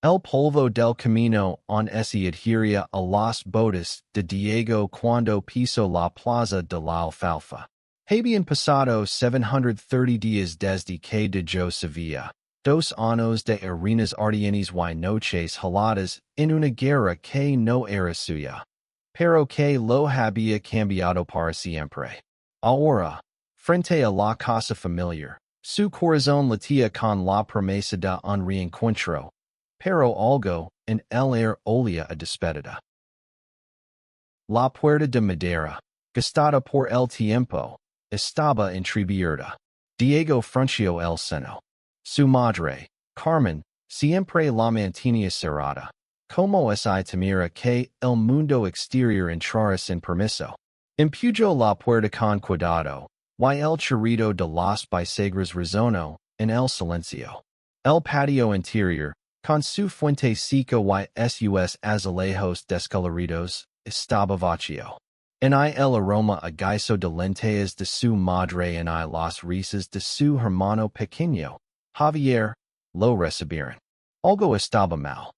El polvo del camino on ese adhería a las botas de Diego cuando piso la plaza de la Alfalfa. Habían pasado 730 días desde que de yo Sevilla, 2 años de arenas ardientes y noches heladas en una guerra que no era suya, pero que lo había cambiado para siempre. Ahora, frente a la casa familiar, su corazón latía con la promesa de un reencuentro, pero algo en el air olía a despedida. La puerta de madera, gastada por el tiempo, estaba entreabierta. Diego frunció el seno. Su madre, Carmen, siempre la mantenía cerrada, como si temiera que el mundo exterior entrara sin permiso. Empujó la puerta con cuidado, y el chirrido de las bisagras resonó en el silencio. El patio interior, con su fuente seca y sus azulejos descoloridos, estaba vacío. En el aroma a guiso de lentejas de su madre en las risas de su hermano pequeño, Javier, lo recibieron. Algo estaba mal.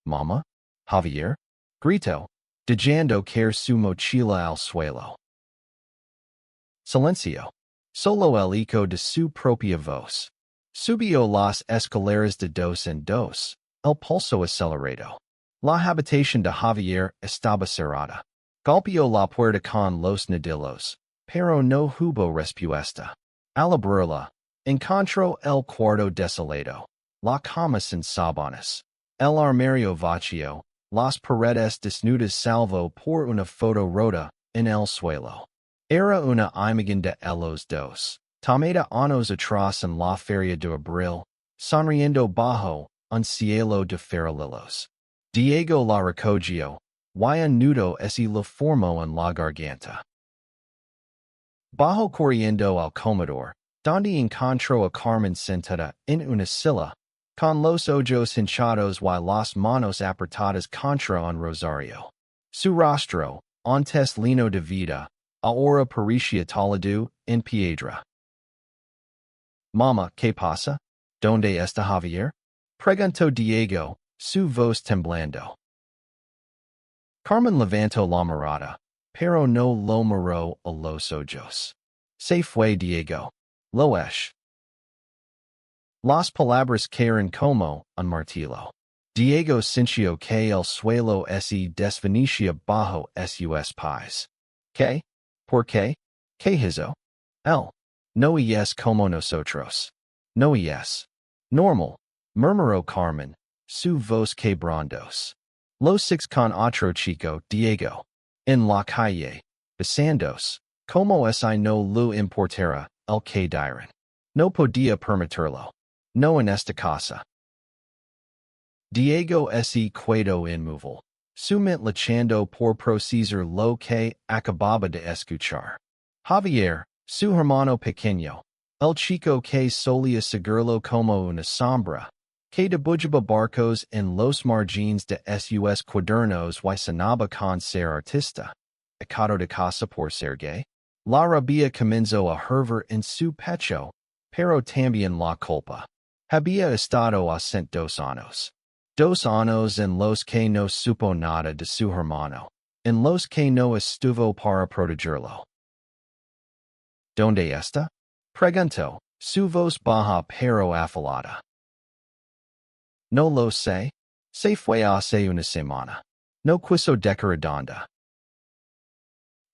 «Mama? Javier?» gritó, dejando caer su mochila al suelo. Silencio. Solo el eco de su propia voz. Subió las escaleras de dos en dos, el pulso acelerado. La habitación de Javier estaba cerrada. Golpeó la puerta con los nudillos, pero no hubo respuesta. Al abrirla, encontró el cuarto desolado, la cama sin sábanas, el armario vacío, las paredes desnudas salvo por una foto rota en el suelo. Era una imagen de ellos dos, tomada años atrás en la feria de abril, sonriendo bajo un cielo de farolillos. Diego la recogió, y un nudo se le formó en la garganta. Bajo corriendo al comedor, donde encontró a Carmen sentada en una silla, con los ojos hinchados y las manos apretadas contra un rosario. Su rostro, antes lleno de vida, ahora parecía talado en piedra. «Mama, ¿qué pasa? ¿Dónde está Javier?» preguntó Diego, su voz temblando. Carmen levantó la mirada, pero no lo miró a los ojos. Se fue Diego. Lo es. Las palabras cayeron como un martillo. Diego sintió que el suelo se desvanecía bajo sus pies. ¿Qué? ¿Por qué? ¿Qué hizo? Él. No es como nosotros. No es. Normal, murmuró Carmen, su voz quebrantos. Los six con otro chico, Diego. En la calle, besándose, como si no lo importara el que dirán. No podía permitirlo. No en esta casa. Diego se quedó inmóvil, su mente luchando por procesar lo que acababa de escuchar. Javier, su hermano pequeño, el chico que solía seguirlo como una sombra, que dibujaba barcos en los margines de sus cuadernos y sonaba con ser artista, echado de casa por ser gay. La rabia comenzó a hervir en su pecho, pero también la culpa. Había estado ausente 2 años. 2 años en los que no supo nada de su hermano, en los que no estuvo para protegerlo. ¿Dónde está? Preguntó, su voz baja pero afilada. No lo sé. Se fue hace una semana. No quiso dejar redonda.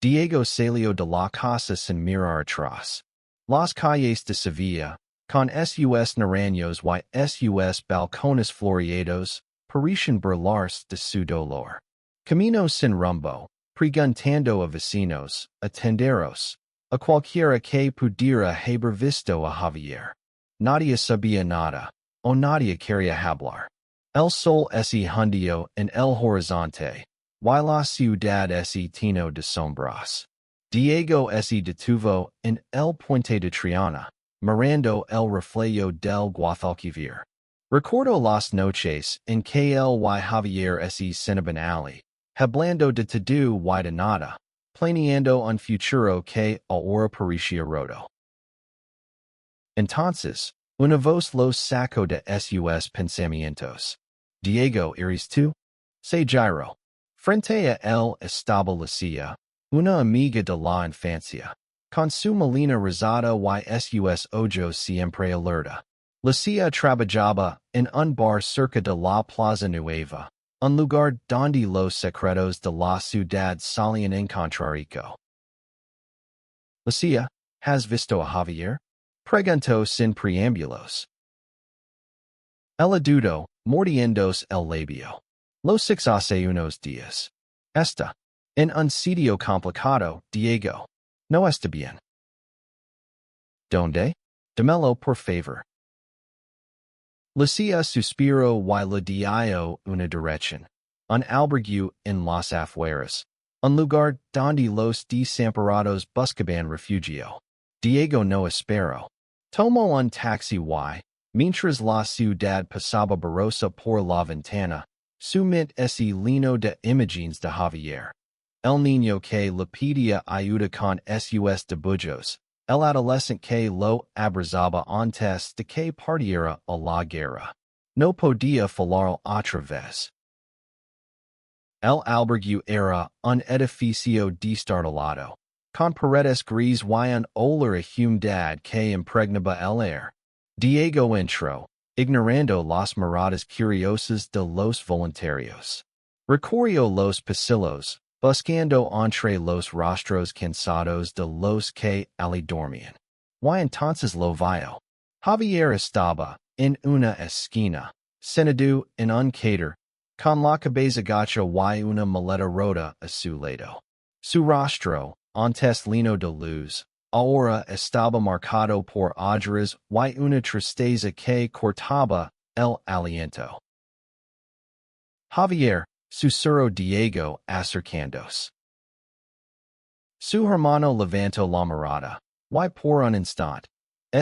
Diego salió de la casa sin mirar atrás. Las calles de Sevilla, con sus naranjos y sus balcones floreados, parecían burlarse de su dolor. Camino sin rumbo, preguntando a vecinos, a tenderos, a cualquiera que pudiera haber visto a Javier. Nadie sabía nada, o nadie quería hablar. El sol se hundió en el horizonte, y la ciudad se llenó de sombras. Diego se detuvo en el puente de Triana, mirando el reflejo del Guadalquivir. Recordó las noches en que él y Javier se sentaban allí, hablando de todo y de nada, planeando un futuro que ahora parecía roto. Entonces, Una voz los saco de sus pensamientos. Diego Iris tu. Se giro. Frente a él estaba Lucia, una amiga de la infancia. Con su melena rosada y sus ojos siempre alerta. Lucia trabajaba en un bar cerca de la Plaza Nueva, un lugar donde los secretos de la ciudad salían en contrarico. Lucia, ¿has visto a Javier? Preguntó sin preámbulos. Ella dudó, mordiéndose el labio. Los six hace unos días. Está en un sitio complicado, Diego. No está bien. ¿Dónde? Dámelo por favor. Lucia suspiró y le dio una dirección. Un albergue en las afueras. Un lugar donde los desamparados buscaban refugio. Diego no esperó. Tomó un taxi y, mientras la ciudad pasaba borrosa por la ventana, sumit ese lino de imágenes de Javier. El niño que le pedía ayuda con sus dibujos. El adolescente que lo abrazaba antes de que partiera a la guerra. No podía falar otra vez. El albergue era un edificio destartalado, con paredes gris y un olor a humedad que impregnaba el aire. Diego entró, ignorando las miradas curiosas de los voluntarios. Recorrió los pasillos, buscando entre los rostros cansados de los que allí dormían. Y entonces lo vio. Javier estaba en una esquina, sentado en un cater, con la cabeza gacha y una maleta rota a su lado. Su rostro, antes lleno de luz, ahora estaba marcado por ojeras y una tristeza que cortaba el aliento. Javier, susurró Diego acercándose. Su hermano levantó la mirada, y por un instante,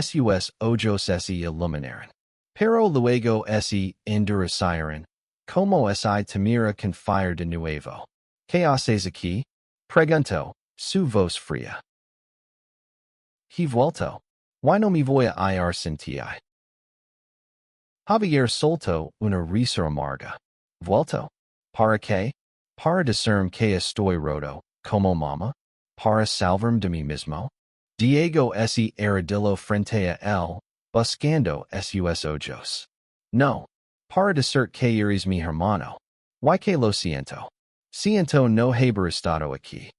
sus ojos se iluminaron. Pero luego se endurecieron, como si temiera confiar de nuevo. ¿Qué haces aquí? Preguntó, su voz fría. He vuelto. ¿Why no me voy a ir sin ti? Javier soltó una risa amarga. ¿Vuelto? ¿Para qué? Para decirme que estoy roto, como mamá. Para salvarme de mí mismo. Diego se arrodilló frente a él, buscando sus ojos. No. Para decir que eres mi hermano. ¿Why que lo siento? Siento no haber estado aquí.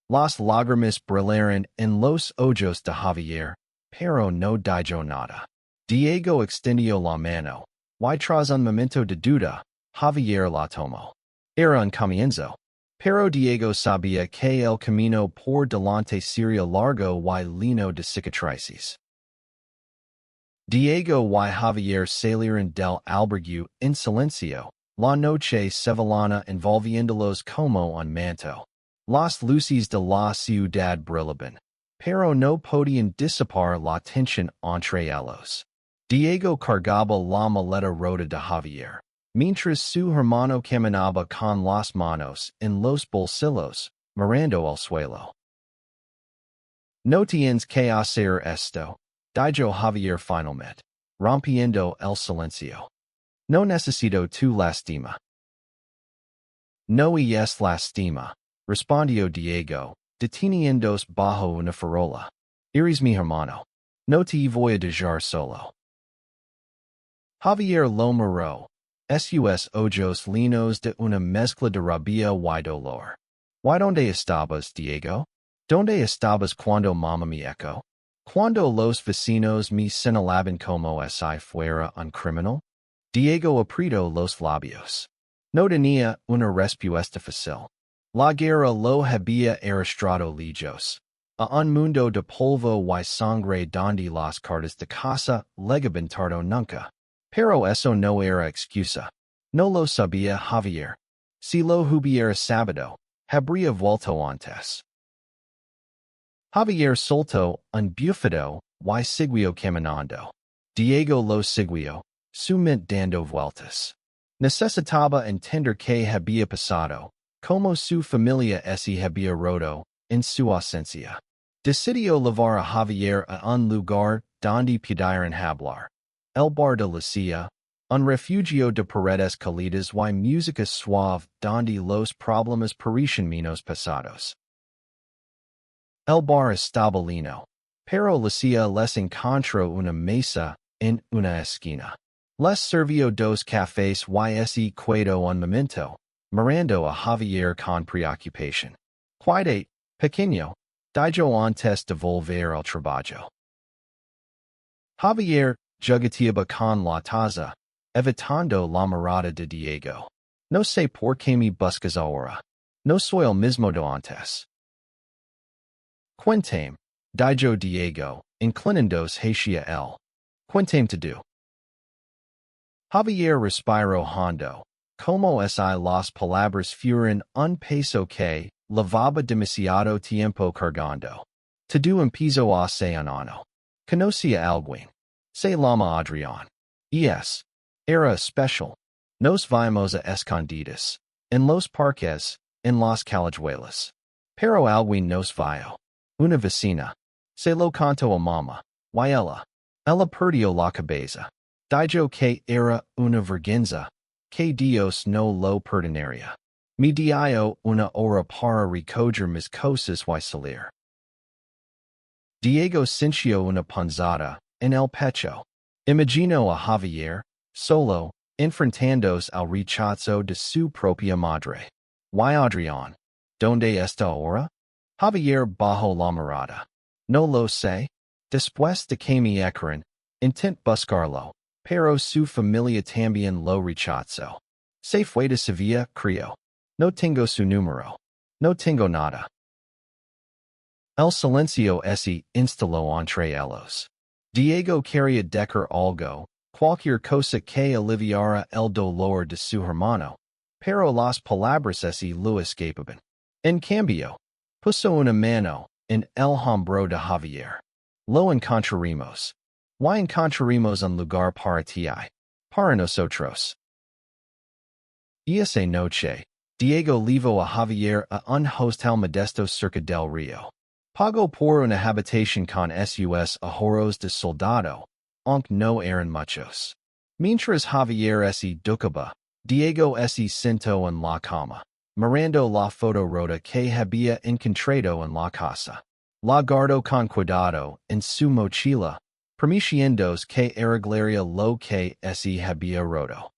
Las lágrimas brillaron en los ojos de Javier, pero no dijo nada. Diego extendió la mano, y tras un momento de duda, Javier la tomó. Era un comienzo, pero Diego sabía que el camino por delante sería largo y lleno de cicatrices. Diego y Javier salieron del albergue en silencio. La noche sevillana envolviéndolos como un manto. Las luces de la ciudad brillaban, pero no podían disipar la tensión entre ellos. Diego cargaba la maleta rota de Javier, mientras su hermano caminaba con las manos en los bolsillos, mirando al suelo. No tienes que hacer esto, dijo Javier finalmente, rompiendo el silencio. No necesito tu lástima. No es lástima, respondió Diego, deteniéndose bajo una farola. Eres mi hermano. No te voy a dejar solo. Javier lo miró, sus ojos llenos de una mezcla de rabia y dolor. ¿Y dónde estabas, Diego? ¿Dónde estabas cuando mamá me echó? ¿Cuando los vecinos me señalaban como si fuera un criminal? Diego apretó los labios. No tenía una respuesta fácil. La guerra lo había arrastrado lejos, a un mundo de polvo y sangre donde las cartas de casa llegaban tarde nunca. Pero eso no era excusa. No lo sabía Javier. Si lo hubiera sabido, habría vuelto antes. Javier soltó un bufado y siguió caminando. Diego lo siguió, su mente dando vueltas. Necesitaba entender que había pasado, como su familia se había roto, en su ausencia. Decidió llevar a Javier a un lugar donde pudieran hablar. El bar de la silla, un refugio de paredes cálidas y música suave donde los problemas parecen menos pesados. El bar estaba lleno, pero la silla les encontró una mesa en una esquina. Les sirvió dos cafés y se quedó un momento, mirando a Javier con preocupación. Cuídate, pequeño, dijo antes de volver al trabajo. Javier jugueteaba con la taza, evitando la mirada de Diego. No sé por qué me buscas ahora. No soy el mismo de antes. Cuéntame, dijo Diego, inclinándose hacia él. Cuéntame todo. Javier respiró hondo, como si las palabras fueran un peso que llevaba demasiado tiempo cargando. Todo empezó hace un año. Conocía a alguien. Se llama Adrián. Era especial. Nos vimos a escondidas. En los parques, en las callejuelas. Pero alguien nos vio. Una vecina. Se lo contó a mamá. Y ella perdió la cabeza. Dijo que era una vergüenza. Que Dios no lo perdonaría. Me dio una hora para recoger mis cosas y salir. Diego sintió una punzada en el pecho. Imaginó a Javier, solo, enfrentándose al rechazo de su propia madre. ¿Y Adrián? ¿Dónde está ahora? Javier bajó la mirada. No lo sé. Después de que me echaran, intenté buscarlo, pero su familia también lo rechazó. Se fue de Sevilla, creo. No tengo su número. No tengo nada. El silencio se instaló entre ellos. Diego quería decir algo, cualquier cosa que aliviara el dolor de su hermano, pero las palabras se lo escapaban. En cambio, puso una mano en el hombro de Javier. Lo encontraremos. Y encontraremos un lugar para ti, para nosotros. Esa noche, Diego llevó a Javier a un hostal modesto cerca del río. Pagó por una habitación con sus ahorros de soldado, aunque no eran muchos. Mientras Javier se ducaba, Diego se sentó en la cama, mirando la foto rota que había encontrado en la casa. La guardó con cuidado en su mochila, permitiéndose que arreglaría lo que se había roto.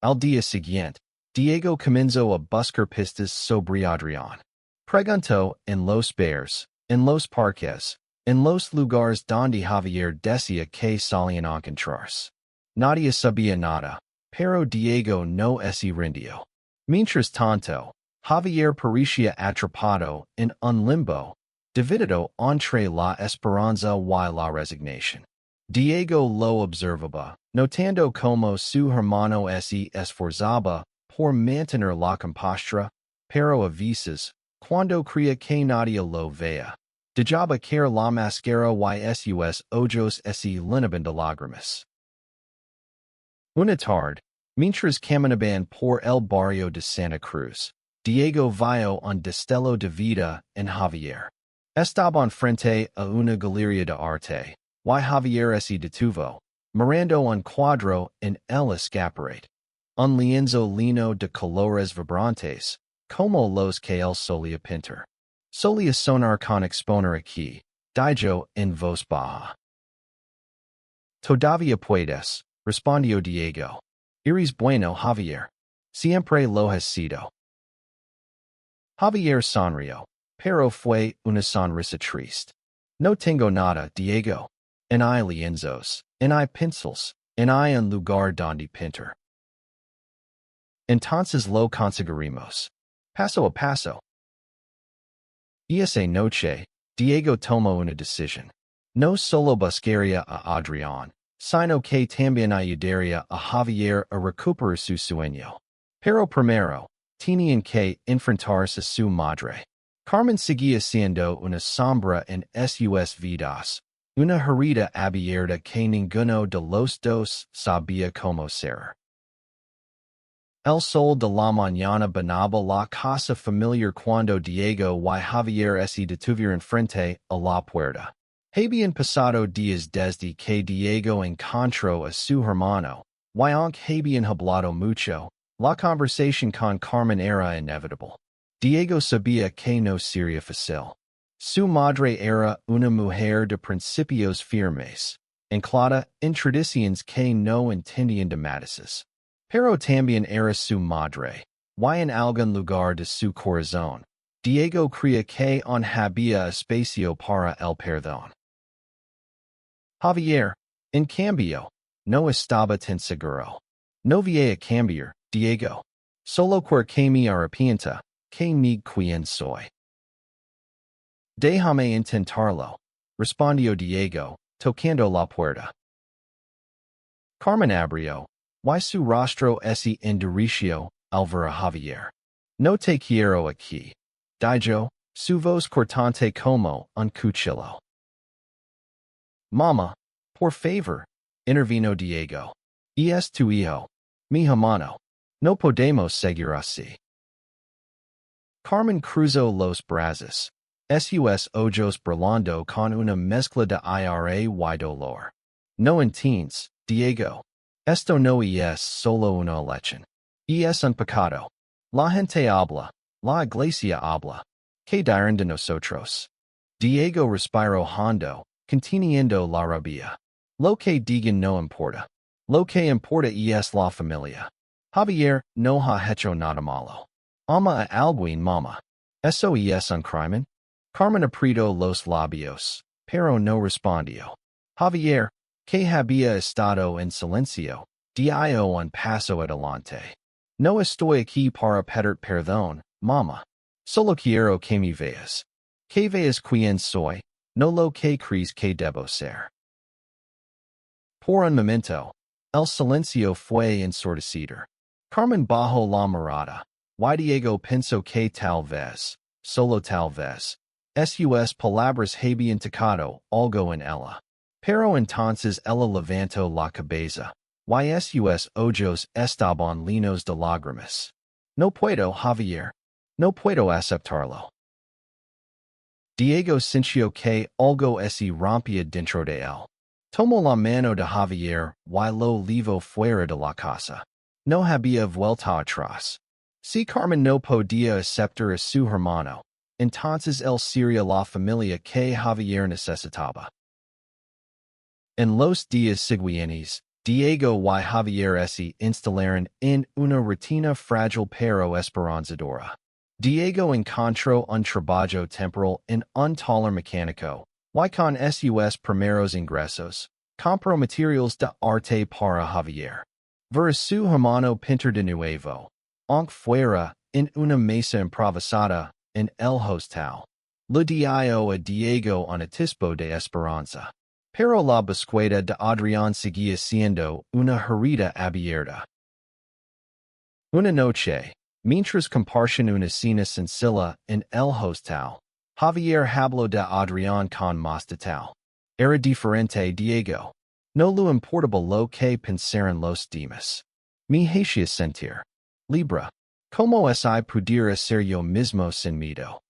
Al día siguiente, Diego comenzó a buscar pistas sobre Adrián. Preguntó en los bares, en los parques, en los lugares donde Javier decía que solían encontrarse. Nadie sabía nada, pero Diego no se rindió. Mientras tanto, Javier parecía atrapado en un limbo, dividido entre la esperanza y la resignación. Diego lo observaba, notando como su hermano se esforzaba por mantener la compostura, pero a veces, cuando creía que nadie lo veía, dejaba caer la máscara y sus ojos se llenaban de lágrimas. Una tarde, mientras caminaban por el barrio de Santa Cruz, Diego vio un destello de vida en Javier. Estaban frente a una galería de arte, y Javier se detuvo, mirando un cuadro en el escaparate. Un lienzo lleno de colores vibrantes, como los que él solía pintar. Solía sonar con exponer aquí, dijo en voz baja. Todavía puedes, respondió Diego. Eres bueno, Javier. Siempre lo has sido. Javier sonrió, pero fue una sonrisa triste. No tengo nada, Diego. En hay lienzos, en hay pencils, en hay un lugar donde pintar. Entonces lo conseguiremos. Paso a paso. Esa noche, Diego tomó una decisión. No solo buscaría a Adrián, sino que también ayudaría a Javier a recuperar su sueño. Pero primero, tenían que enfrentarse a su madre. Carmen seguía siendo una sombra en sus vidas, una herida abierta que ninguno de los dos sabía cómo cerrar. El sol de la mañana banaba la casa familiar cuando Diego y Javier se detuvieron frente a la puerta. Habían pasado días desde que Diego encontró a su hermano, y aunque habían hablado mucho, la conversación con Carmen era inevitable. Diego sabía que no sería fácil. Su madre era una mujer de principios firmes, anclada en tradiciones que no entendían de matices. Pero también era su madre, y en algún lugar de su corazón, Diego creía que aún había espacio para el perdón. Javier, en cambio, no estaba tan seguro. No voy a cambiar, Diego. Solo porque me arrepienta, que me quien soy. Déjame intentarlo, respondió Diego, tocando la puerta. Carmen abrió, y su rostro se endureció al ver a Javier. No te quiero aquí, dijo, su voz cortante como un cuchillo. Mamá, por favor, intervino Diego. Es tu hijo, mi hermano. No podemos seguir así. Carmen cruzó los brazos. Sus ojos brillando con una mezcla de ira y dolor. No entiendes, Diego. Esto no es solo una elección. Es un pecado. La gente habla, la iglesia habla. ¿Qué dirán de nosotros? Diego respiró hondo, conteniendo la rabia. Lo que digan no importa. Lo que importa es la familia. Javier no ha hecho nada malo. Ama a alguien, mamá. Eso es un crimen. Carmen apretó los labios, pero no respondió. Javier, que había estado en silencio, dio un paso adelante. No estoy aquí para pedir perdón, mamá. Solo quiero que me veas. Que veas quién soy, no lo que crees que debo ser. Por un momento, el silencio fue ensordecido. Carmen bajó la mirada, y Diego pensó que tal vez, solo tal vez, sus palabras habían tocado algo en ella. Pero entonces ella levantó la cabeza, y sus ojos estaban llenos de lágrimas. No puedo, Javier. No puedo aceptarlo. Diego sintió que algo se rompía dentro de él. Tomó la mano de Javier y lo llevó fuera de la casa. No había vuelta atrás. Si Carmen no podía aceptar a su hermano, entonces él sería la familia que Javier necesitaba. En los días siguientes, Diego y Javier se instalaron en una rutina frágil pero esperanzadora. Diego encontró un trabajo temporal en un taller mecánico, y con sus primeros ingresos, compró materiales de arte para Javier. Ver a su hermano pintar de nuevo, aunque fuera en una mesa improvisada en el hostal. Le dio a Diego un atisbo de esperanza. Pero la búsqueda de Adrián seguía siendo una herida abierta. Una noche, mientras compartían una cena sencilla en el hostal, Javier habló de Adrián con más detalle. Era diferente, Diego. No le importaba lo que pensaran los demás. Me hacía sentir libre. Como si pudiera ser yo mismo sin miedo.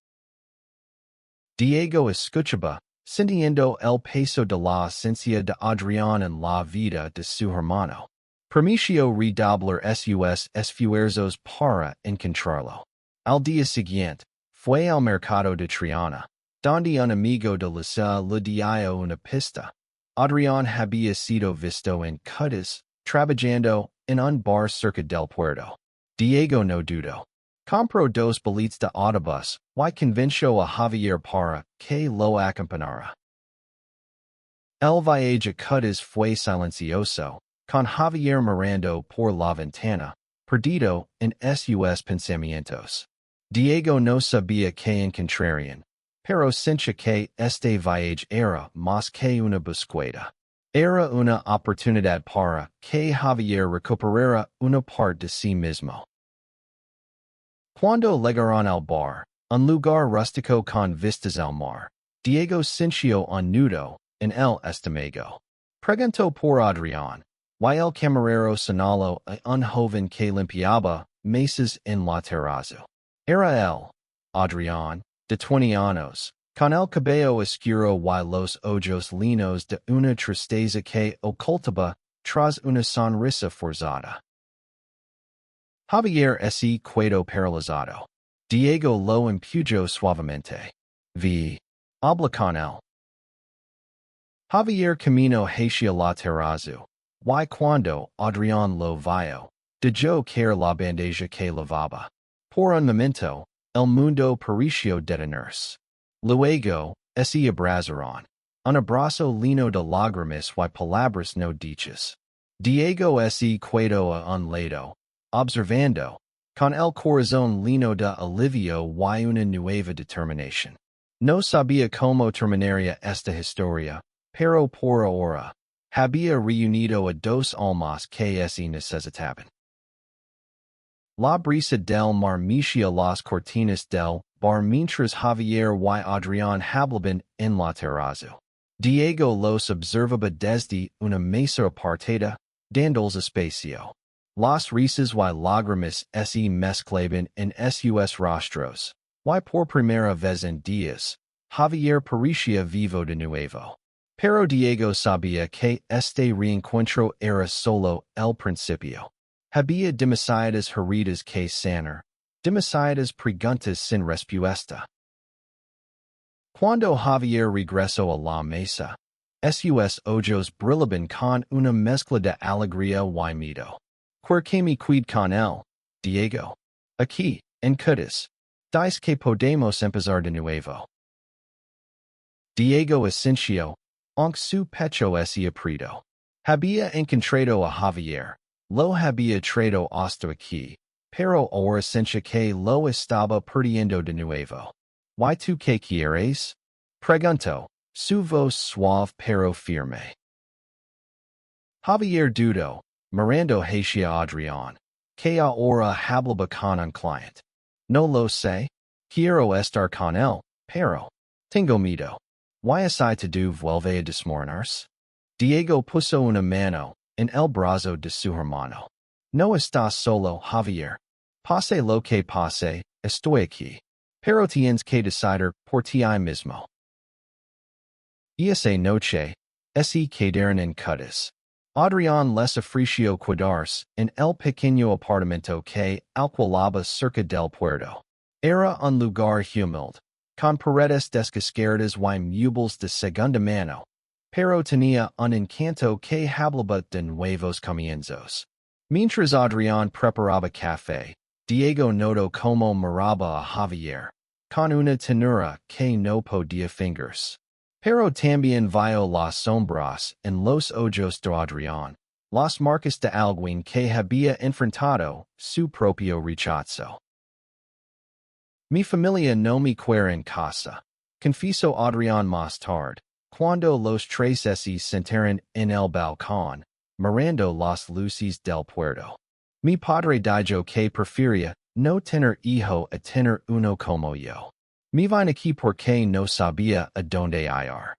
Diego escuchaba, sintiendo el peso de la ausencia de Adrián en la vida de su hermano. Permitió redoblar sus esfuerzos para encontrarlo. Al día siguiente, fue al mercado de Triana, donde un amigo de Lisa le dio una pista. Adrián había sido visto en Cutas, trabajando en un bar cerca del puerto. Diego no dudó. Compró dos boletos de autobús y convenció a Javier para que lo acompañara. El viaje a Cutas fue silencioso, con Javier mirando por la ventana, perdido en sus pensamientos. Diego no sabía qué encontrarían, pero sentía que este viaje era más que una búsqueda. Era una oportunidad para que Javier recuperara una parte de sí mismo. Cuando llegaron al bar, un lugar rústico con vistas al mar, Diego sintió un nudo en el estómago. Preguntó por Adrián, Y el camarero señaló a un joven que limpiaba mesas en la terraza. Era él, Adrián, de 20 años, con el cabello oscuro y los ojos linos de una tristeza que ocultaba tras una sonrisa forzada. Javier se quedó paralizado. Diego lo empujó suavemente. Habla con él. Javier caminó hacia la terraza, y cuando Adrián lo vio, dejó caer la bandeja que lavaba. Por un momento, el mundo pareció detenerse. Luego, se abrazaron. Un abrazo lleno de lágrimas y palabras no dichas. Diego se quedó a un lado, observando, con el corazón lleno de alivio y una nueva determinación. No sabía cómo terminaría esta historia, pero por ahora, había reunido a dos almas que se necesitaban. La brisa del mar mecía las cortinas del bar mientras Javier y Adrián hablaban en la terraza. Diego los observaba desde una mesa apartada, dándoles espacio. Las risas y lágrimas se mezclaban en sus rostros, y por primera vez en días, Javier parecía vivo de nuevo. Pero Diego sabía que este reencuentro era solo el principio. Había demasiadas heridas que sanar, demasiadas preguntas sin respuesta. Cuando Javier regresó a la mesa, sus ojos brillaban con una mezcla de alegría y miedo. ¿Por qué me cuid con él, Diego? Aquí, encontrarás. Dice que podemos empezar de nuevo. Diego asintió, aunque su pecho se apretó. Había encontrado a Javier, lo había traído hasta aquí, pero ahora sentía que lo estaba perdiendo de nuevo. ¿Y tú qué quieres? Preguntó, su voz suave pero firme. Javier dudó, mirando hacia Adrián, que ahora hablaba con un cliente. No lo sé. Quiero estar con él, pero tengo miedo. ¿Y así todo vuelve a desmoronarse? Diego puso una mano en el brazo de su hermano. No estás solo, Javier. Pase lo que pase, estoy aquí. Pero tienes que decidir por ti mismo. Esa noche, se quedaron en cutas. Adrián les ofreció quedarse en el pequeño apartamento que alquilaba cerca del puerto. Era un lugar humilde, con paredes descascaradas y muebles de segunda mano, pero tenía un encanto que hablaba de nuevos comienzos. Mientras Adrián preparaba café, Diego notó cómo miraba a Javier, con una ternura que no podía fingerse. Pero también vio las sombras en los ojos de Adrián, las marcas de alguien que había enfrentado su propio rechazo. Mi familia no me quiere en casa, confesó Adrián más tarde, cuando los tres se sentaron en el balcón, mirando las luces del puerto. Mi padre dijo que prefería no tener hijo a tener uno como yo. Me vine aquí porque no sabía a dónde ir.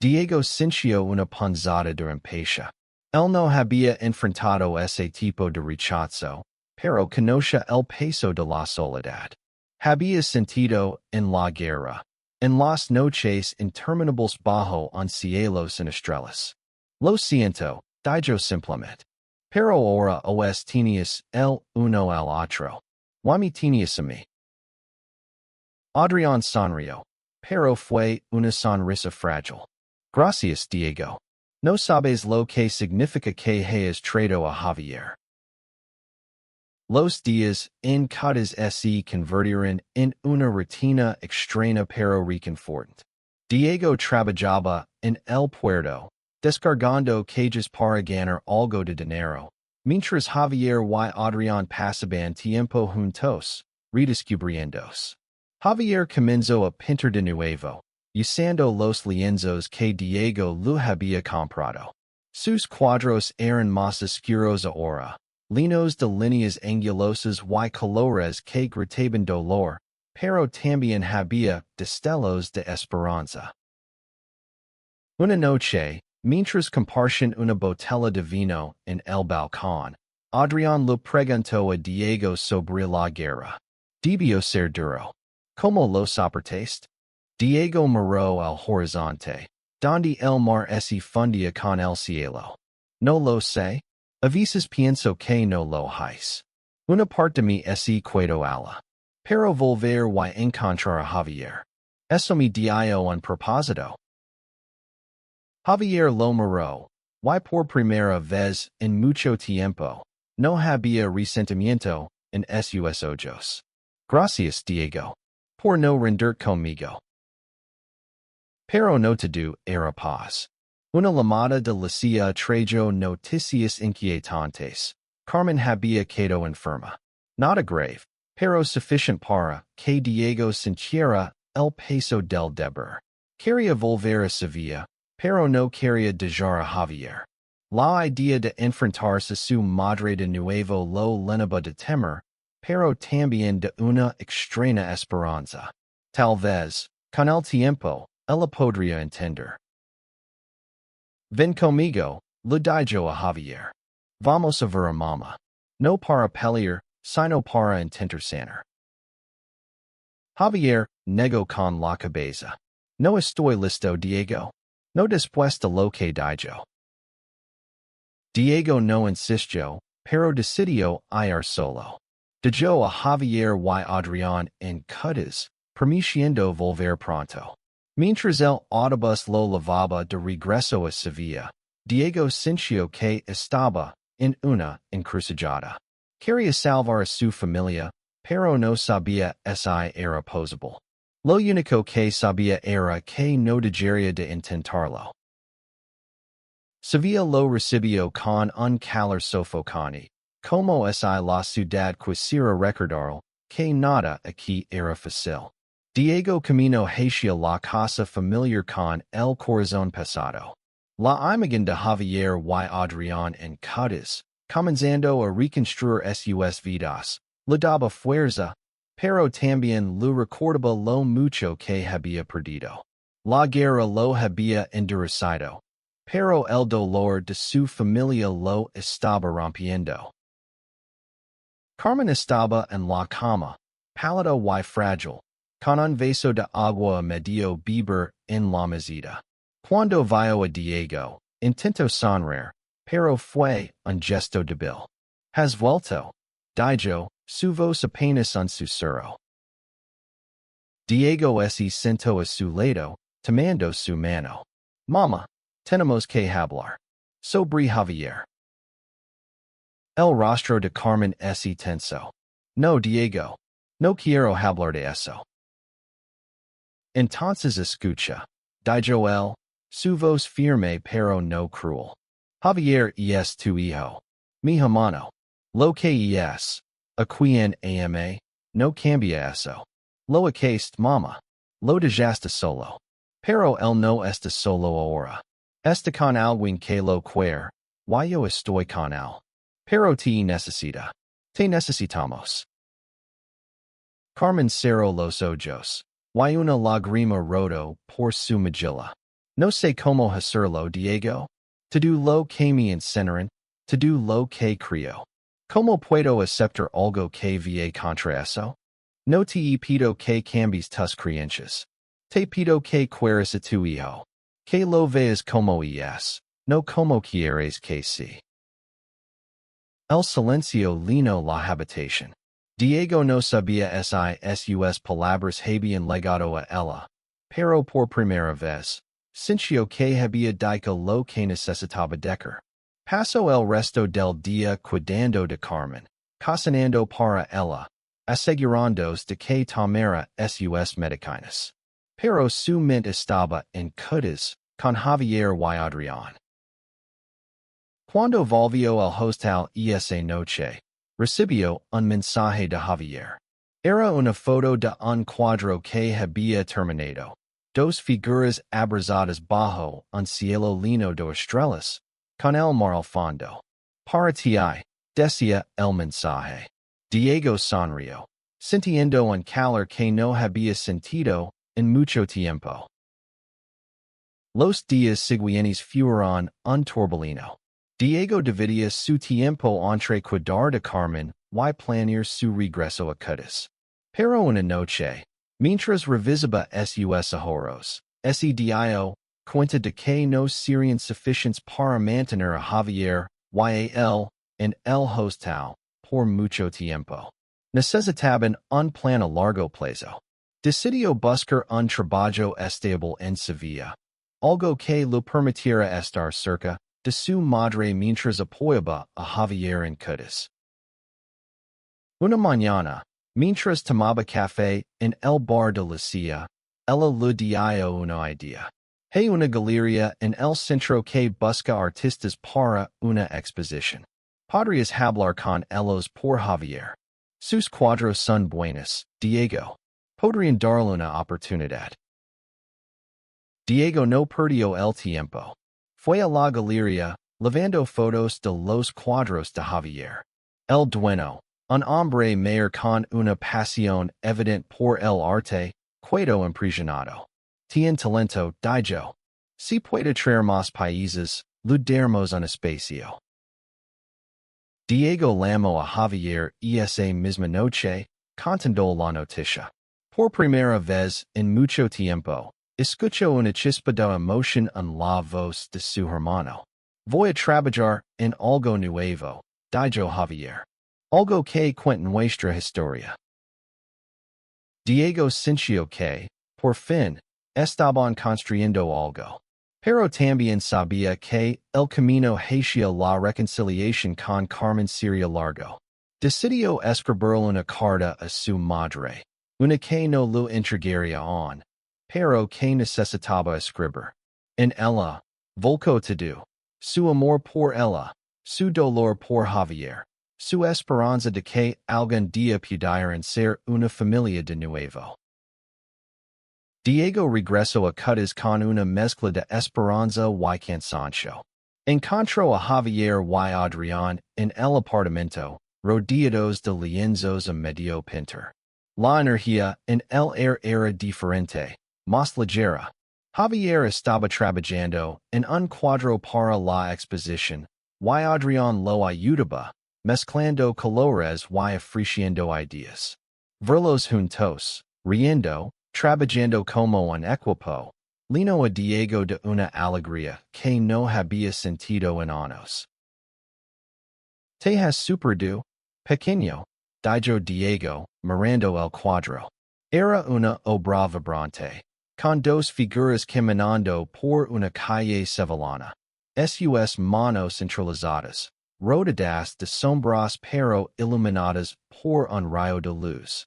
Diego sintió una punzada de impaciencia. Él no había enfrentado ese tipo de rechazo, pero conocía el peso de la soledad. Había sentido en la guerra, en las noches interminables bajo un cielo sin estrellas. Lo siento, dijo simplemente. Pero ahora os tenías el uno al otro. ¿Y me tenías a mí? Adrián sonrió, pero fue una sonrisa frágil. Gracias, Diego. No sabes lo que significa que hayas traído a Javier. Los días en cadas se convirtieron en una rutina extraña pero reconfortante. Diego trabajaba en el puerto, descargando cajas para ganar algo de dinero, mientras Javier y Adrián pasaban tiempo juntos, redescubriéndose. Javier comenzó a pintar de nuevo, usando los lienzos que Diego le había comprado. Sus cuadros eran más oscuros ahora, llenos de líneas angulosas y colores que gritaban dolor, pero también había destellos de esperanza. Una noche, Mientras comparten una botella de vino en el balcón, Adrián le preguntó a Diego sobre la guerra. Debió ser duro. ¿Cómo lo soportaste? Diego miró al horizonte, donde el mar se fundía con el cielo. No lo sé. A veces pienso que no lo es. Una parte de mí quiero ala. Pero volver y encontrar a Javier. Eso me dio un propósito. Javier lo miró, y por primera vez en mucho tiempo, no había resentimiento en sus ojos. Gracias, Diego, por no render conmigo. Pero no todo era paz. Una llamada de Lucia trajo noticias inquietantes. Carmen había quedado enferma. Nada grave, pero suficiente para que Diego sintiera el peso del deber. Quería volver a Sevilla, pero no quería dejar a Javier. La idea de enfrentarse a su madre de nuevo lo llenaba de temor, pero también de una extraña esperanza. Tal vez, con el tiempo, ella podría entender. Ven conmigo, le dijo a Javier. Vamos a ver a mamá. No para pelear, sino para intentar sanar. Javier negó con la cabeza. No estoy listo, Diego. No después de lo que dijo. Diego no insistió, pero decidió ir solo. Dejó a Javier y Adrián en Cuentos, prometiendo volver pronto. Mientras el autobús lo llevaba de regreso a Sevilla, Diego sintió que estaba en una encrucijada. Quería salvar a su familia, pero no sabía si era posible. Lo único que sabía era que no dejaría de intentarlo. Sevilla lo recibió con un calor sofocante, como es la ciudad quisiera recordar que nada aquí era fácil. Diego caminó hacia la casa familiar con el corazón pesado. La imagen de Javier y Adrián en Cuentos, comenzando a reconstruir sus vidas, le daba fuerza, pero también le recordaba lo mucho que había perdido. La guerra lo había endurecido, pero el dolor de su familia lo estaba rompiendo. Carmen estaba en la cama, pálida y frágil, con un vaso de agua a medio beber en la mesita. Cuando vio a Diego, intentó sonreír, pero fue un gesto débil. ¿Has vuelto? Dijo, su voz apenas un susurro. Diego se sentó a su lado, tomando su mano. Mamá, tenemos que hablar. Sobre Javier. El rostro de Carmen se tensó. No, Diego. No quiero hablar de eso. Entonces escucha, dijo él, su voz firme pero no cruel. Javier es tu hijo. Mi hermano. Lo que es. A quien ama, no cambia eso. Lo hiciste, mamá. Lo dejaste solo. Pero él no está solo ahora. Está con alguien que lo quiere. Yo estoy con él. Pero te necesita. Te necesitamos. Carmen cerró los ojos. Y una lágrima rodó por su mejilla. No sé cómo hacerlo, Diego. Todo lo que me enseñaron, todo lo que creo. ¿Cómo puedo aceptar algo que vie contra eso? No te pido que cambies tus creencias. Te pido que quieras a tu hijo. Que lo veas como es, no como quieres que sea. El silencio llenó la habitación. Diego no sabía si sus palabras habían llegado a ella, pero por primera vez, sintió que había dicho lo que necesitaba decir. Pasó el resto del día cuidando de Carmen, cocinando para ella, asegurándose de que tomara sus medicinas. Pero su mente estaba en Cuentos, con Javier y Adrián. Cuando volvió al hostal esa noche, recibió un mensaje de Javier. Era una foto de un cuadro que había terminado. Dos figuras abrazadas bajo un cielo lleno de estrellas, con el mar al fondo. Para ti, decía el mensaje. Diego sonrió, sintiendo un calor que no había sentido en mucho tiempo. Los días siguientes fueron un torbellino. Diego dividía su tiempo entre cuidar de Carmen y planear su regreso a Cutis. Pero una noche, mientras revisaba sus ahorros, ese dio cuenta de que no serían suficientes para mantener a Javier y a él en el hostal por mucho tiempo. Necesitaban un plan a largo plazo. Decidió buscar un trabajo estable en Sevilla, algo que lo permitiera estar cerca de su madre mientras apoyaba a Javier en Cutis. Una mañana, mientras tomaba café en el bar de la silla, ella le dio una idea. Hay una galería en el centro que busca artistas para una exposición. Podrías hablar con ellos por Javier. Sus cuadros son buenos, Diego. Podrían darle una oportunidad. Diego no perdió el tiempo. Fue a la galería, llevando fotos de los cuadros de Javier. El dueño, un hombre mayor con una pasión evidente por el arte, quedó impresionado. Tiene talento, dijo. Si puede traer más países, le daremos un espacio. Diego llamó a Javier y esa misma noche contó la noticia. Por primera vez en mucho tiempo, escuchó una chispa de emoción en la voz de su hermano. Voy a trabajar en algo nuevo, dijo Javier. Algo que cuenta nuestra historia. Diego sintió que, por fin, estaban construyendo algo. Pero también sabía que el camino hacia la reconciliación con Carmen sería largo. Decidió escribir una carta a su madre, una que no lo entregaría aún, pero que necesitaba escribir. En ella, volcó todo, su amor por ella, su dolor por Javier, su esperanza de que algún día pudieran ser una familia de nuevo. Diego regresó a Cutis con una mezcla de esperanza y cansancio. Encontró a Javier y Adrián en el apartamento, rodeados de lienzos a medio pintar. La energía en el aire era diferente, más ligera. Javier estaba trabajando en un cuadro para la exposición, y Adrián lo ayudaba, mezclando colores y ofreciendo ideas. Verlos juntos, riendo, trabajando como un equipo, llenó a Diego de una alegría que no había sentido en años. Te has superado, pequeño, dijo Diego, mirando el cuadro. Era una obra vibrante, con dos figuras caminando por una calle sevillana. Sus manos centralizadas, rodeadas de sombras pero iluminadas por un rayo de luz.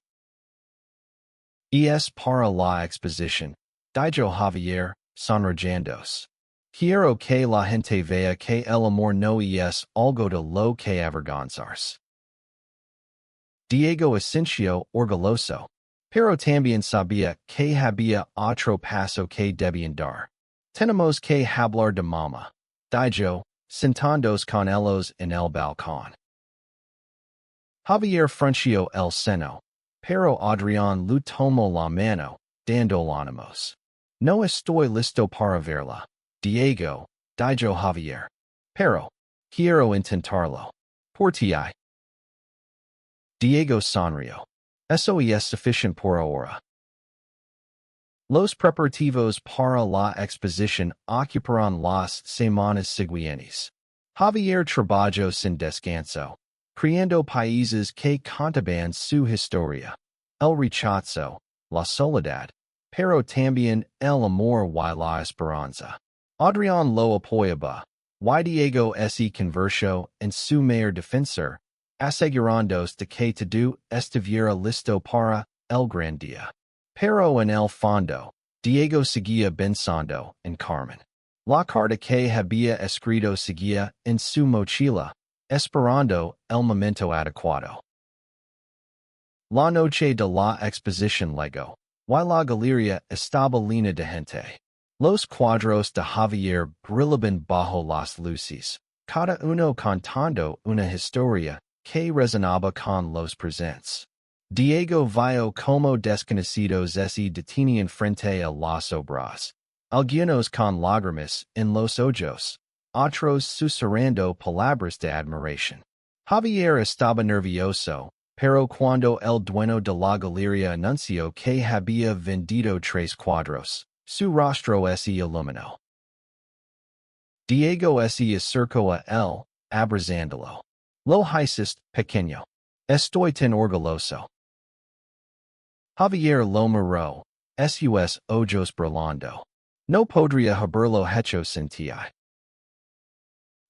Es para la exposición, dijo Javier, sonriéndose. Quiero que la gente vea que el amor no es algo de lo que avergonzarse. Diego asintió orgulloso, pero también sabía que había otro paso que debían dar. Tenemos que hablar de mamá, dijo, sentándose con ellos en el balcón. Javier frunció el seno, pero Adrián le tomó la mano, dando ánimos. No estoy listo para verla, Diego, dijo Javier. Pero, quiero intentarlo. Por ti. Diego sonrió. Eso es suficiente por ahora. Los preparativos para la exposición ocuparán las semanas siguientes. Javier trabajó sin descanso, creando países que contaban su historia. El rechazo, la soledad, pero también el amor y la esperanza. Adrián lo apoyaba, y Diego se convirtió en su mayor defensor, asegurándose de que todo estuviera listo para el gran día. Pero en el fondo, Diego seguía pensando en Carmen. La carta que había escrito seguía en su mochila, esperando el momento adecuado. La noche de la exposición llegó, y la galería estaba llena de gente. Los cuadros de Javier brillaban bajo las luces, cada uno contando una historia que resonaba con los presentes. Diego vio como desconocidos se detenían frente a las obras, Algunos con lágrimas en los ojos, otros susurrando palabras de admiración. Javier estaba nervioso, pero cuando el dueño de la galería anunció que había vendido 3 cuadros, su rostro se iluminó. Diego se acercó a él, abrazándolo. Lo hiciste, pequeño. Estoy tan orgulloso. Javier lo miró, sus ojos brillando. No podría haberlo hecho sin ti.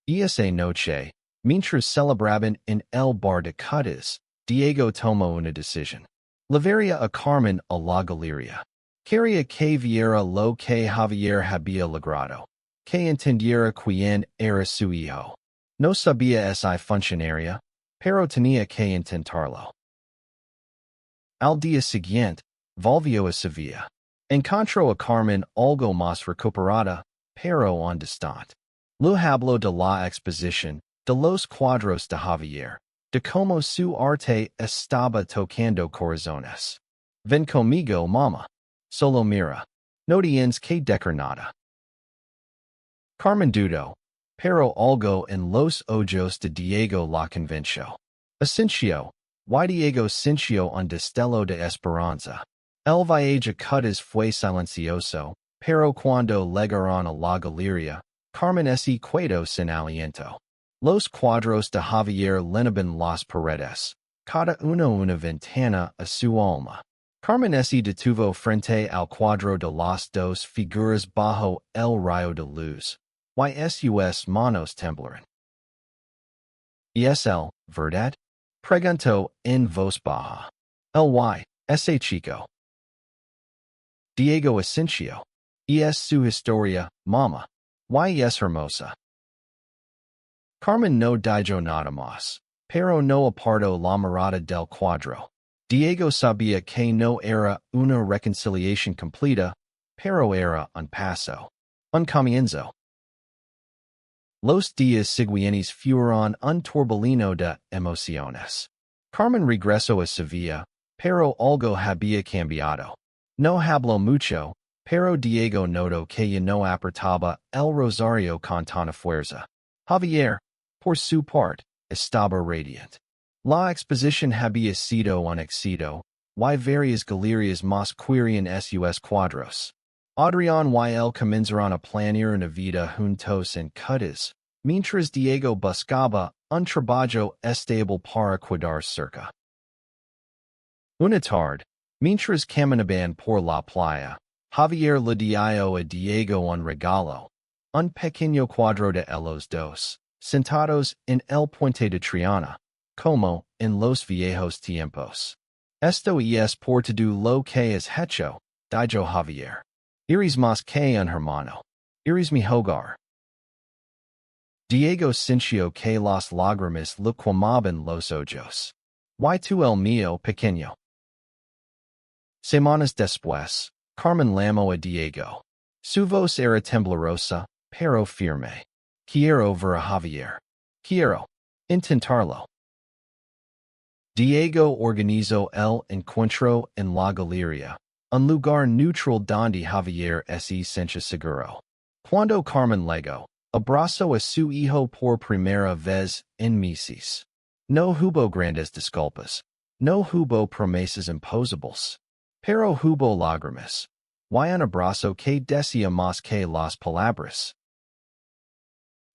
Esa noche, mientras celebraban en el bar de Cuentos, Diego tomó una decisión. Llevaría a Carmen a la galería. Quería que viera lo que Javier había logrado. Que entendiera quién era su hijo. No sabía si funcionaría, pero tenía que intentarlo. Al día siguiente, volvió a Sevilla. Encontró a Carmen algo más recuperada, pero en distante. Le habló de la exposición, de los cuadros de Javier, de cómo su arte estaba tocando corazones. Ven conmigo, mamá. Solo mira. No tienes que decir nada. Carmen dudó, pero algo en los ojos de Diego la convenció. Asencio, y Diego sintió un destello de esperanza. El viaje a Cuentos fue silencioso, pero cuando llegaron a la galería, Carmen se quedó sin aliento. Los cuadros de Javier llenaban las paredes, cada uno una ventana a su alma. Carmen se detuvo frente al cuadro de las dos figuras bajo el rayo de luz. Sus manos temblaron. ¿Y es él, verdad? Preguntó en voz baja. Ese chico. Diego asintió. Y es su historia, mamá. Y es hermosa. Carmen no dijo nada más, pero no apartó la mirada del cuadro. Diego sabía que no era una reconciliación completa, pero era un paso. Un comienzo. Los días siguientes fueron un torbellino de emociones. Carmen regresó a Sevilla, pero algo había cambiado. No habló mucho, pero Diego notó que ya no apretaba el rosario con tanta fuerza. Javier, por su parte, estaba radiante. La exposición había sido un éxito, y varias galerías más querían sus cuadros. Adrián y él comenzaron a planear una vida juntos en Cuentos, mientras Diego buscaba un trabajo estable para cuidar cerca. Una tarde, mientras caminaban por la playa, Javier le dio a Diego un regalo, un pequeño cuadro de los dos, sentados en el puente de Triana, como en los viejos tiempos. Esto es por todo lo que has hecho, dijo Javier. Eres más que un hermano. Eres mi hogar. Diego sintió que las lágrimas le quemaban los ojos. ¿Y tú el mío, pequeño? Semanas después, Carmen llamó a Diego. Su voz era temblorosa, pero firme. Quiero ver a Javier. Quiero intentarlo. Diego organizó el encuentro en la galería, un lugar neutral donde Javier se sentía seguro. Cuando Carmen llegó, abrazó a su hijo por primera vez en meses. No hubo grandes disculpas. No hubo promesas imposibles. Pero hubo lágrimas. Y un abrazo que decía más que las palabras.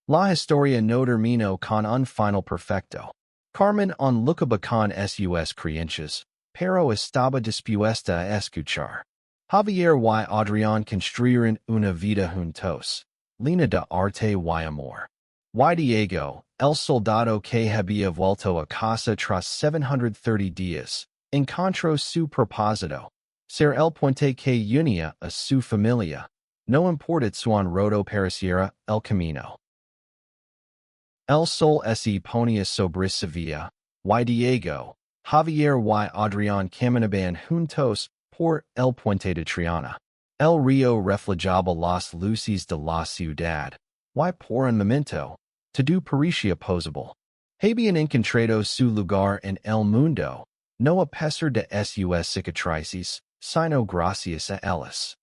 La historia no terminó con un final perfecto. Carmen on luchaba con sus creencias, pero estaba dispuesta a escuchar. Javier y Adrián construyeron una vida juntos, llena de arte y amor. Y Diego, el soldado que había vuelto a casa tras 730 días, encontró su propósito, ser el puente que unía a su familia, no importa cuán roto pareciera el camino. El sol se ponía sobre Sevilla, y Diego, Javier y Adrián caminaban juntos por el puente de Triana. El río reflejaba las luces de la ciudad, y por un momento, todo parecía posible. Habían encontrado su lugar en el mundo, no a pesar de sus cicatrices, sino gracias a ellas.